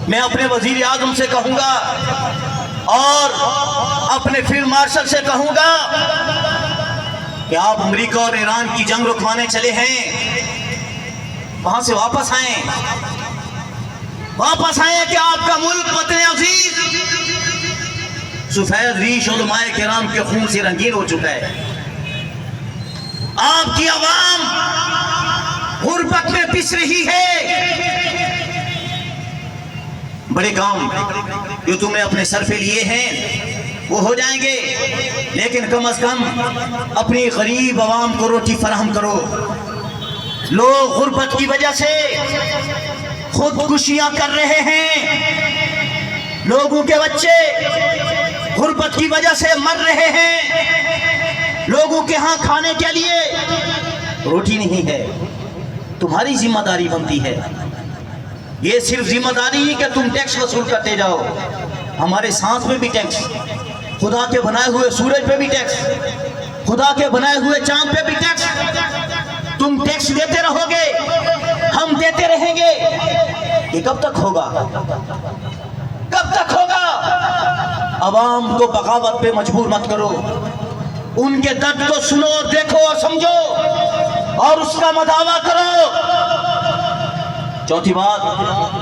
मैं अपने वजीर आजम से कहूंगा और अपने फील्ड मार्शल से कहूंगा कि आप अमेरिका और ईरान की जंग रुकवाने चले हैं, वहां से वापस आए कि आपका मुल्क वतन अजीज सफेद रीश उलमाए किराम के खून से रंगीन हो चुका है। आपकी आवाम गुर्बत में पिस रही है। बड़े काम जो तुमने अपने सर पे लिए हैं वो हो जाएंगे, लेकिन कम से कम अपनी गरीब आवाम को रोटी फराहम करो। लोग गुर्बत की वजह से खुदकुशियां कर रहे हैं, लोगों के बच्चे गुर्बत की वजह से मर रहे हैं, लोगों के यहाँ खाने के लिए रोटी नहीं है। तुम्हारी जिम्मेदारी बनती है, ये सिर्फ जिम्मेदारी नहीं कि तुम टैक्स वसूल करते जाओ, हमारे सांस में भी टैक्स, खुदा के बनाए हुए सूरज पे भी टैक्स, खुदा के बनाए हुए चांद पे भी टैक्स। तुम टैक्स देते रहोगे, हम देते रहेंगे, ये कब तक होगा? कब तक होगा? अवाम को बगावत पे मजबूर मत करो, उनके दर्द को सुनो और देखो और समझो और उसका मदावा करो। चौथी बात,